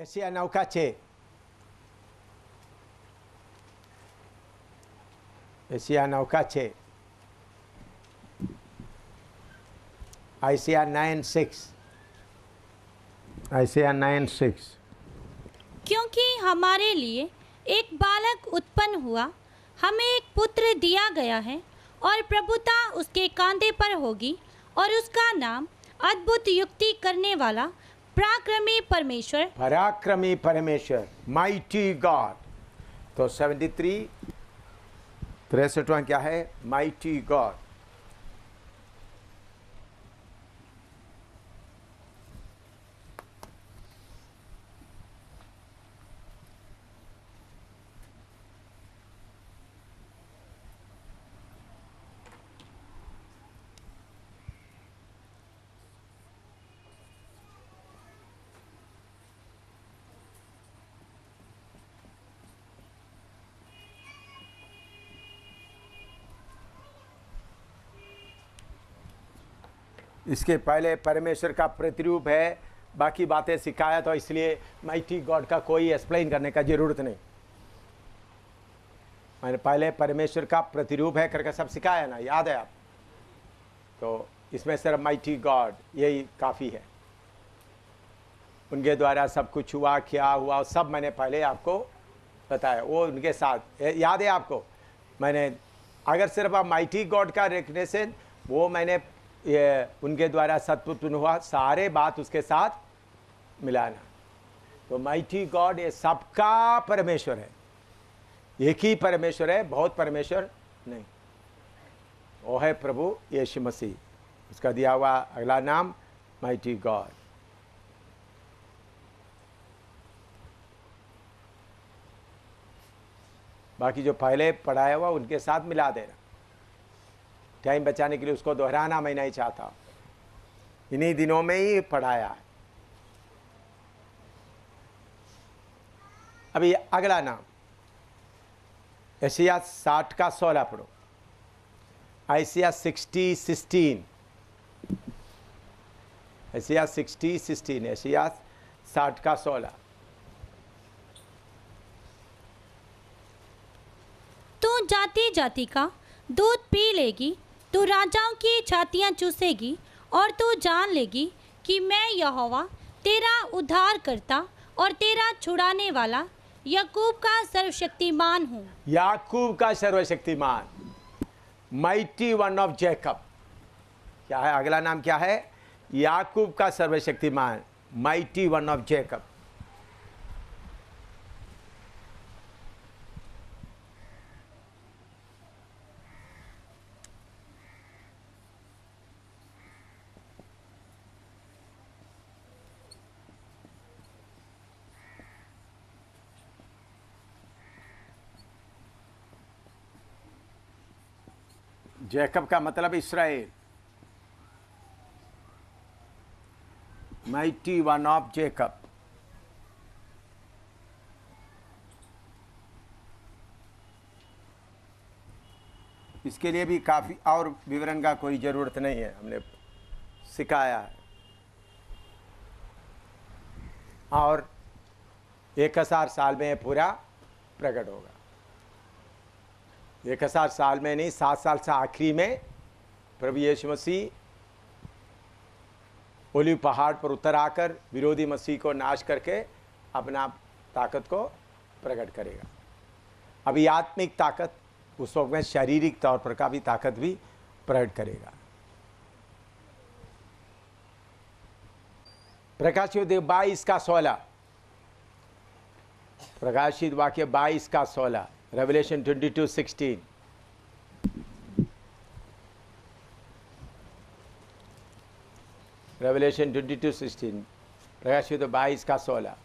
Asia 9 का 6, Asia 9 का 6, Isaiah 9:6, Isaiah 9:6। क्योंकि हमारे लिए एक बालक उत्पन्न हुआ, हमें एक पुत्र दिया गया है और प्रभुता उसके कांधे पर होगी और उसका नाम अद्भुत युक्ति करने वाला, पराक्रमी परमेश्वर, पराक्रमी परमेश्वर, माइटी गॉड। तो 73 63वां क्या है? Mighty God. इसके पहले परमेश्वर का प्रतिरूप है, बाकी बातें सिखाया, तो इसलिए माइटी गॉड का कोई एक्सप्लेन करने का जरूरत नहीं। मैंने पहले परमेश्वर का प्रतिरूप है करके सब सिखाया ना, याद है आप? तो इसमें सिर्फ माइटी गॉड यही काफ़ी है। उनके द्वारा सब कुछ हुआ, क्या हुआ, सब मैंने पहले आपको बताया। वो उनके साथ याद है आपको? मैंने अगर सिर्फ आप माइटी गॉड का रिकग्निशन, वो मैंने ये उनके द्वारा सत्पुत्र हुआ, सारे बात उसके साथ मिलाना। तो माइटी गॉड ये सबका परमेश्वर है, एक ही परमेश्वर है, बहुत परमेश्वर नहीं। वो है प्रभु यीशु मसीह, उसका दिया हुआ अगला नाम माइटी गॉड। बाकी जो पहले पढ़ाया हुआ उनके साथ मिला देना। टाइम बचाने के लिए उसको दोहराना मैं नहीं चाहता, इन्हीं दिनों में ही पढ़ाया है। अभी अगला नाम एशिया 60 का 16 पढ़ो। आइसिया 60:16, एशिया 60:16, एशिया 60 का 16। तू जाति जाति का दूध पी लेगी, तू राजाओं की छातियां चूसेगी, और तू जान लेगी कि मैं यहोवा तेरा उद्धार करता और तेरा छुड़ाने वाला, याकूब का सर्वशक्तिमान हूँ। याकूब का सर्वशक्तिमान, माइटी वन ऑफ जैकब। क्या है अगला नाम? क्या है? याकूब का सर्वशक्तिमान, mighty one of Jacob. Jacob का मतलब इस्राएल, माइटी वन ऑफ जैकब। इसके लिए भी काफ़ी और विवरण का कोई ज़रूरत नहीं है, हमने सिखाया है। और 1000 साल में पूरा प्रकट होगा। 1000 साल में नहीं, 7 साल से आखिरी में प्रभु यीशु मसीह ओलिव पहाड़ पर उतर आकर विरोधी मसीह को नाश करके अपना ताकत को प्रकट करेगा। अभी आत्मिक ताकत, उस वक्त में शारीरिक तौर पर का भी ताकत भी प्रकट करेगा। प्रकाशित 22 का 16, प्रकाशित वाक्य 22 का 16, रेवलेशन 22:16। रेवलेशन 22:16, प्रकाशित 22 का 16।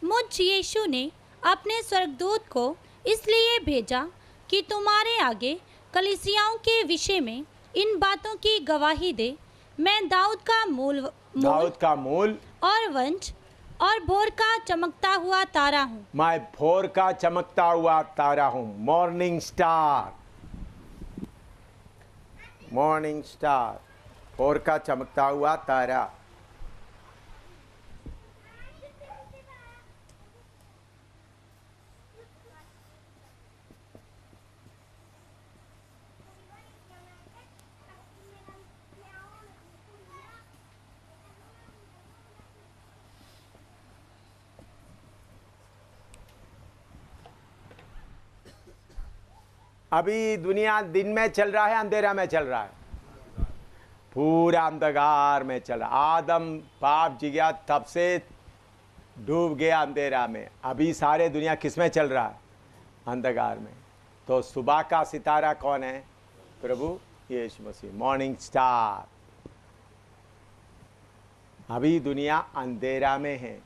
मुझ यीशु ने अपने स्वर्गदूत को इसलिए भेजा कि तुम्हारे आगे कलीसियाओं के विषय में इन बातों की गवाही दे। मैं दाऊद का मूल और वंश और भोर का चमकता हुआ तारा हूँ। मैं भोर का चमकता हुआ तारा हूँ, मॉर्निंग स्टार, मॉर्निंग स्टार, भोर का चमकता हुआ तारा। अभी दुनिया दिन में चल रहा है, अंधेरा में चल रहा है, पूरा अंधकार में चल रहा। आदम पाप जी गया, तब से डूब गया अंधेरा में। अभी सारे दुनिया किस में चल रहा है? अंधकार में। तो सुबह का सितारा कौन है? प्रभु यीशु मसीह, मॉर्निंग स्टार। अभी दुनिया अंधेरा में है।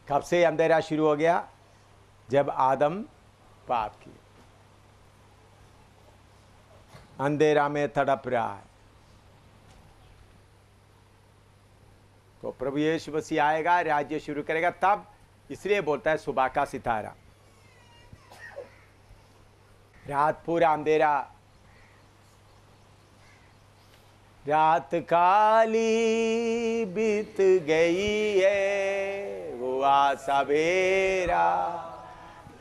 कब से अंधेरा शुरू हो गया? जब आदम पाप किया, अंधेरा में तड़प रहा है। तो प्रभु यीशु मसीह आएगा, राज्य शुरू करेगा, तब इसलिए बोलता है सुबह का सितारा। रात पूरा अंधेरा, रात काली बीत गई है, हुआ सवेरा।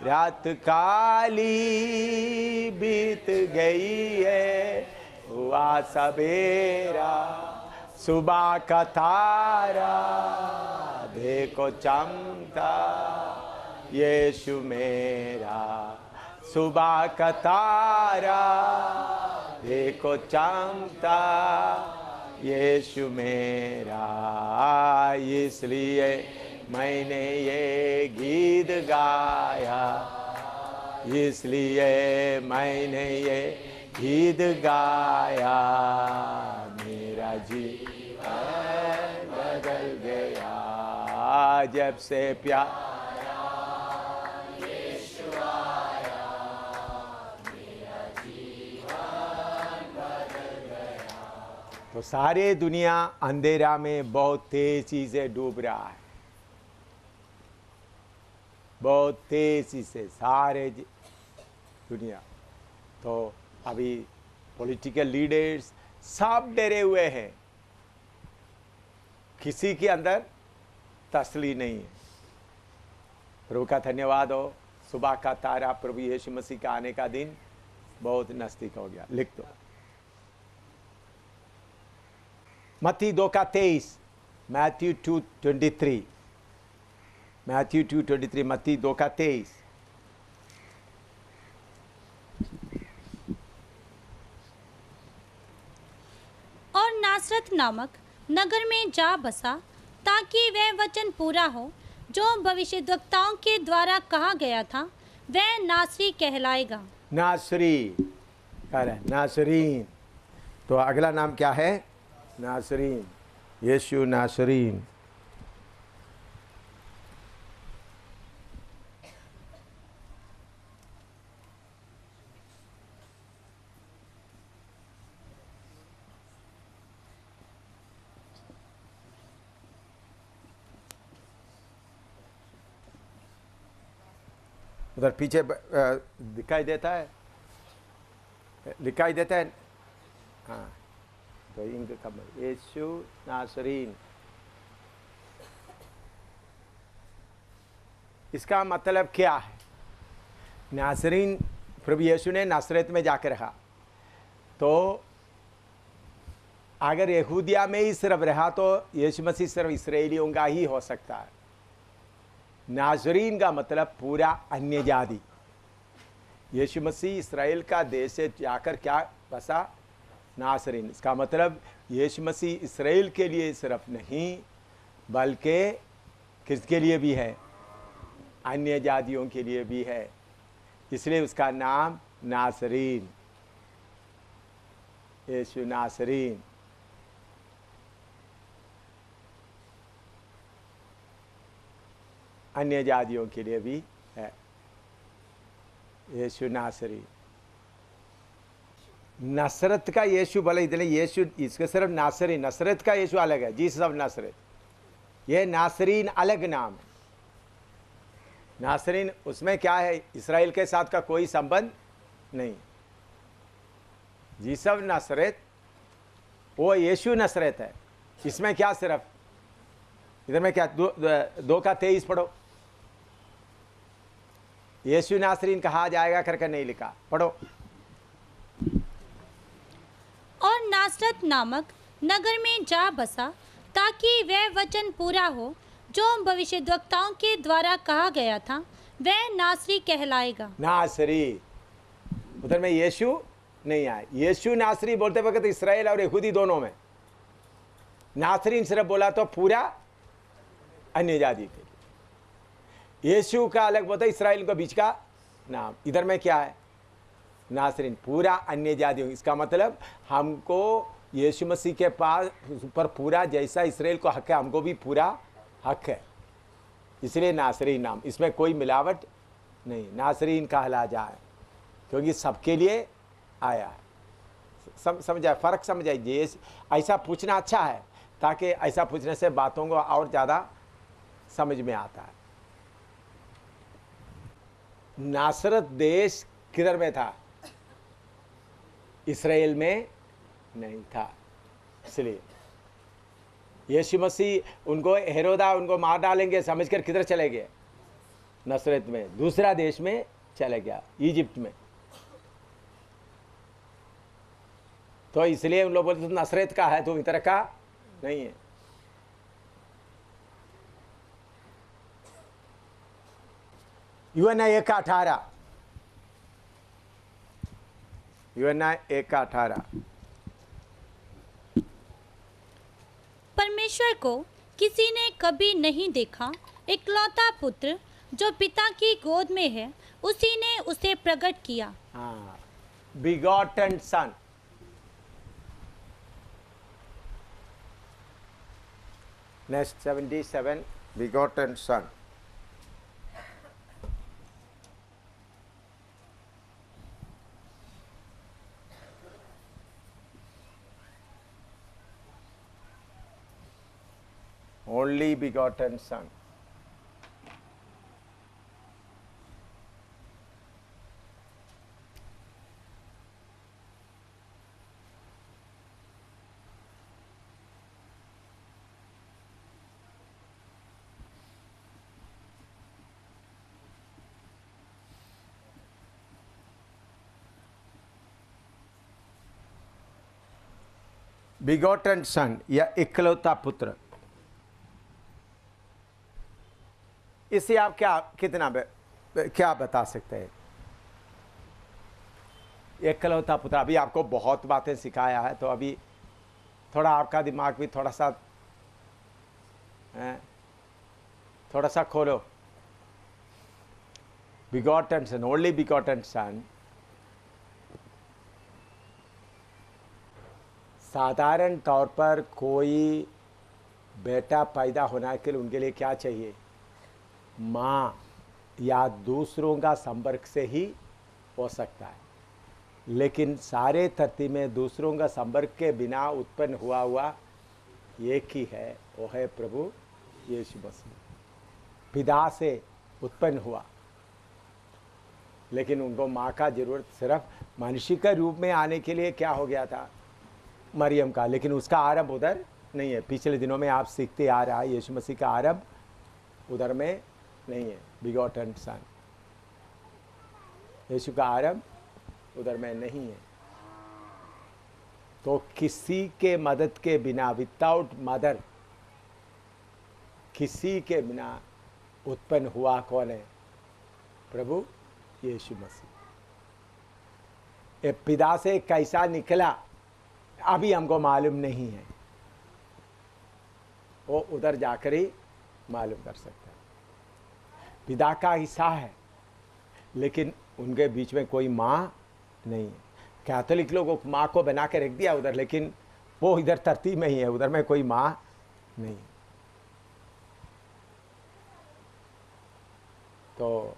रात काली बीत गई है, हुआ सवेरा। सुबह का तारा देखो चमकता, यीशु मेरा। सुबह का तारा देखो चमकता, यीशु मेरा। इसलिए मैंने ये गीत गाया, इसलिए मैंने ये गीत गाया। मेरा जीवन बदल गया जब से प्यार तो सारे दुनिया अंधेरा में बहुत तेजी से डूब रहा है, बहुत तेजी से सारे दुनिया। तो अभी पॉलिटिकल लीडर्स सब डरे हुए हैं, किसी के अंदर तसल्ली नहीं है। प्रभु का धन्यवाद हो। सुबह का तारा प्रभु यीशु मसीह का आने का दिन बहुत नजदीक हो गया। लिख दो मत्ती 2:23, मैथ्यू 2:23, मैथ्यू 2:23, मत्ती 2:23। और नासरत नामक नगर में जा बसा, ताकि वह वचन पूरा हो जो भविष्यद्वक्ताओं के द्वारा कहा गया था, वह नासरी कहलाएगा। नासरी, नासरीन। तो अगला नाम क्या है? नासरीन, यीशु नासरीन। उधर पीछे दिखाई देता है, दिखाई देता है। हाँ, तो इनके खबर यीशु नासरीन। इसका मतलब क्या है? नासरीन, प्रभु यीशु ने नासरत में जाकर रहा, तो अगर यहूदिया में ही सिर्फ रहा तो यीशु मसीह सिर्फ इसराइलियों का ही हो सकता है। नासरीन का मतलब पूरा अन्य जाति। यीशु मसीह इसराइल का देश से जाकर क्या बसा? नासरीन। इसका मतलब यीशु मसीह इसराइल के लिए सिर्फ नहीं, बल्कि किसके लिए भी है? अन्य जातियों के लिए भी है। इसलिए उसका नाम नासरीन, यीशु नासरीन। अन्य जातियों के लिए भी है, यीशु नासरी। नसरत का यीशु भले इतने यीशु, इसका सिर्फ नासरी, नसरत का यीशु अलग है, जीसस ऑफ नासरत। ये नासरीन अलग नाम है। नासरीन उसमें क्या है? इसराइल के साथ का कोई संबंध नहीं। जीसस ऑफ नासरत वो यीशु नसरत है। इसमें क्या सिर्फ इधर में क्या 2:23 पढ़ो। यीशु नासरीन कहा जाएगा करके नहीं लिखा, पढ़ो। और नासरत नामक नगर में जा बसा, ताकि वह वचन पूरा हो जो भविष्यद्वक्ताओं के द्वारा कहा गया था, वह नासरी कहलाएगा। नासरी, उधर में यीशु नहीं आए। यीशु नासरी बोलते वक्त इसराइल और यहूदी दोनों में, नासरीन सिर्फ बोला तो पूरा अन्य जाति के लिए, यीशु का अलग बोलता, इसराइल को बीच का नाम। इधर में क्या है? नासरीन, पूरा अन्य जातियों। इसका मतलब हमको यीशु मसीह के पास पर पूरा जैसा इसराइल को हक है, हमको भी पूरा हक है, इसलिए नासरीन नाम। इसमें कोई मिलावट नहीं, नासरीन कहला जाए, क्योंकि सबके लिए आया है। समझा? फर्क समझ आइए। ऐसा पूछना अच्छा है, ताकि ऐसा पूछने से बातों को और ज़्यादा समझ में आता है। नासरत देश किधर में था? इसराइल में नहीं था। इसलिए यीशु मसीह उनको, हेरोदा उनको मार डालेंगे समझकर किधर चले गए? नसरत में, दूसरा देश में चले गया, इजिप्ट में। तो इसलिए उन लोग बोलते तो नसरत का है, तो इधर का नहीं है। यूहन्ना 1:18, यूहन्ना 1:18। परमेश्वर को किसी ने कभी नहीं देखा, इकलौता पुत्र जो पिता की गोद में है, उसी ने उसे प्रकट किया। हाँ, बिगॉटन सन। नेक्स्ट 77, बिगॉटन सन। only begotten son। बिगॉटन सन या इकलौता पुत्र, इससे आप क्या बता सकते हैं? इकलौता पुत्र, अभी आपको बहुत बातें सिखाया है, तो अभी थोड़ा आपका दिमाग भी थोड़ा सा खोलो। बिगॉटन सन, ओनली बिगॉटन सन, साधारण तौर पर कोई बेटा पैदा होने के लिए उनके लिए क्या चाहिए? माँ या दूसरों का संपर्क से ही हो सकता है, लेकिन सारे धरती में दूसरों का संपर्क के बिना उत्पन्न हुआ एक ही है, वो है प्रभु यीशु मसीह। पिता से उत्पन्न हुआ, लेकिन उनको माँ का जरूरत सिर्फ मनुष्य के रूप में आने के लिए क्या हो गया था? मरियम का, लेकिन उसका आरंभ उधर नहीं है। पिछले दिनों में आप सीखते आ रहा है, यीशु मसीह का आरंभ उधर में नहीं है। बिगॉटन सन, यीशु का आरंभ उधर में नहीं है। तो किसी के मदद के बिना, विदाउट मदर, किसी के बिना उत्पन्न हुआ कौन है? प्रभु यीशु मसीह। ये पिता से कैसा निकला अभी हमको मालूम नहीं है, वो उधर जाकर ही मालूम कर सकता है। पिता का हिस्सा है, लेकिन उनके बीच में कोई माँ नहीं है। कैथोलिक लोगों माँ को बना के रख दिया उधर, लेकिन वो इधर धरती में ही है, उधर में कोई माँ नहीं। तो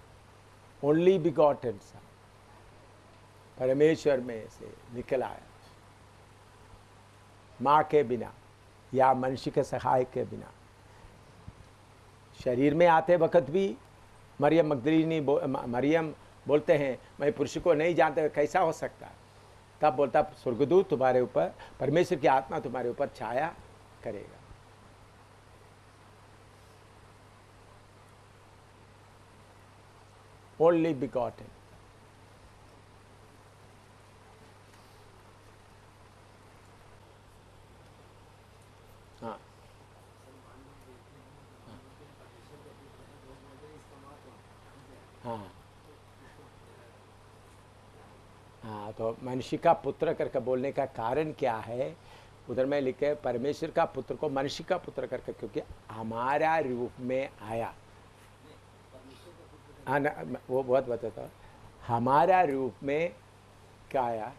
ओनली बिगॉटन सन, परमेश्वर में से निकल आया, माँ के बिना या मनुष्य के सहाय के बिना। शरीर में आते वक्त भी मरियम मगदलीनी मरियम बोलते हैं, मैं पुरुष को नहीं जानते, कैसा हो सकता है? तब बोलता, स्वर्गदूत तुम्हारे ऊपर, परमेश्वर की आत्मा तुम्हारे ऊपर छाया करेगा। Only begotten. हाँ, हाँ, हाँ, तो मनुष्य का पुत्र करके बोलने का कारण क्या है, उधर में लिखे परमेश्वर का पुत्र को मनुष्य का पुत्र करके, क्योंकि हमारा रूप में आया। हाँ ना, वो बहुत बताता हूँ, हमारा रूप में क्या आया,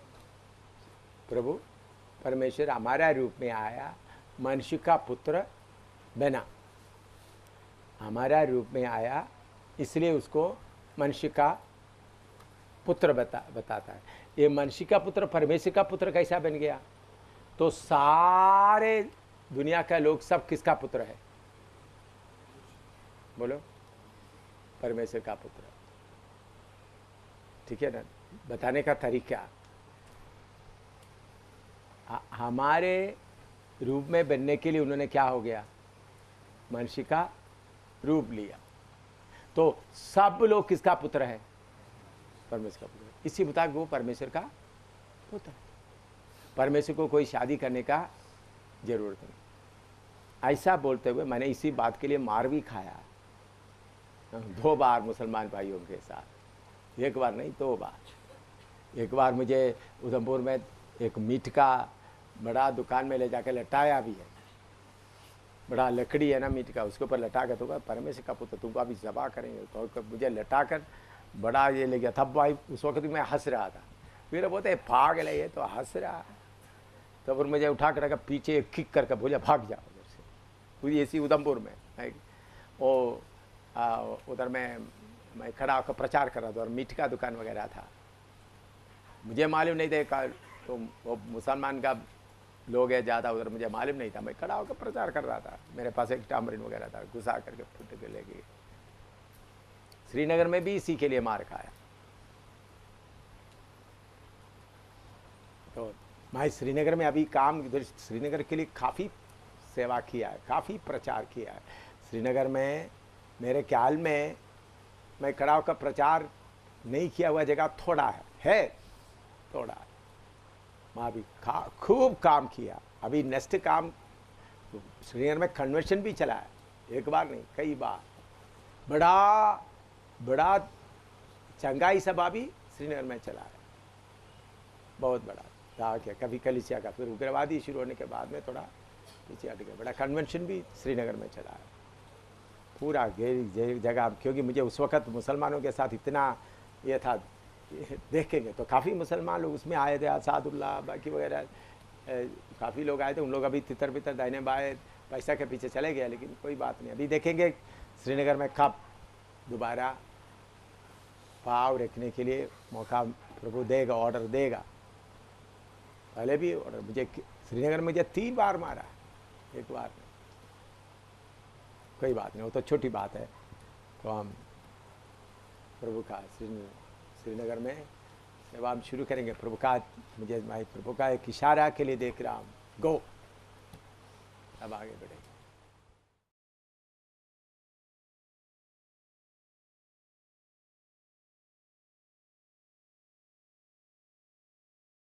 प्रभु परमेश्वर हमारा रूप में आया, मनुष्य का पुत्र बना, हमारा रूप में आया, इसलिए उसको मनुष्य का पुत्र बताता है। ये मनुष्य का पुत्र परमेश्वर का पुत्र कैसा बन गया, तो सारे दुनिया का लोग सब किसका पुत्र है, बोलो, परमेश्वर का पुत्र। ठीक है ना, बताने का तरीका, हमारे रूप में बनने के लिए उन्होंने क्या हो गया, मनुष्य का रूप लिया, तो सब लोग किसका पुत्र है, परमेश्वर का पुत्र। इसी मुताबिक वो परमेश्वर का पुत्र है। परमेश्वर को कोई शादी करने का जरूरत नहीं। ऐसा बोलते हुए मैंने इसी बात के लिए मार भी खाया 2 बार मुसलमान भाइयों के साथ, 1 बार नहीं 2 बार। एक बार मुझे उधमपुर में एक मीट का बड़ा दुकान में ले जाकर लटाया भी है, बड़ा लकड़ी है ना मीट का, उसके ऊपर लटा कर, तो परमेश्वर का पुत्र तुमको अभी ज़बा करेंगे, तो मुझे लटा कर बड़ा ये ले गया। तब भाई उस वक्त मैं हंस रहा था, फिर बोलते पागल है ये तो हंस रहा है, तो फिर मुझे उठा कर रखा पीछे, किक करके बोले भाग जाओ उधर से। पूरी ऐसी उधमपुर में वो उधर मैं खड़ा होकर प्रचार कर रहा था और मीट का दुकान वगैरह था, मुझे मालूम नहीं था तो वो मुसलमान का लोग है ज़्यादा, उधर मुझे मालूम नहीं था, मैं खड़ा होकर प्रचार कर रहा था, मेरे पास एक टामरिन वगैरह था, घुसा करके फुट के ले गए। श्रीनगर में भी इसी के लिए मार खाया। तो मैं श्रीनगर में अभी काम, इधर श्रीनगर के लिए काफ़ी सेवा किया है, काफ़ी प्रचार किया है। श्रीनगर में मेरे ख्याल में मैं खड़ा होकर प्रचार नहीं किया हुआ जगह थोड़ा है थोड़ा है। वहाँ भी खूब काम किया। अभी नेक्स्ट काम श्रीनगर में कन्वेंशन भी चला है, 1 बार नहीं कई बार, बड़ा चंगाई सभा भी श्रीनगर में चला है, बहुत बड़ा था क्या, कभी कलिसिया का, फिर उग्रवादी शुरू होने के बाद में थोड़ा पीछे हट गया। बड़ा कन्वेंशन भी श्रीनगर में चला है, पूरा जगह, क्योंकि मुझे उस वक़्त मुसलमानों के साथ इतना ये था, देखेंगे तो काफ़ी मुसलमान लोग उसमें आए थे, आसादुल्लाह बाकी वगैरह काफ़ी लोग आए थे। उन लोग अभी तितर बितर दाहिने बाएं पैसा के पीछे चले गए, लेकिन कोई बात नहीं, अभी देखेंगे श्रीनगर में कब दोबारा पाँव रखने के लिए मौका प्रभु देगा, ऑर्डर देगा। पहले भी ऑर्डर मुझे श्रीनगर में मुझे 3 बार मारा, 1 बार नहीं, कोई बात नहीं, वो तो छोटी बात है। तो हम प्रभु का श्रीनगर में सेवा हम शुरू करेंगे। प्रभु का मुझे, मैं प्रभु का एक इशारा के लिए देख रहा हूँ, गो, अब आगे बढ़े।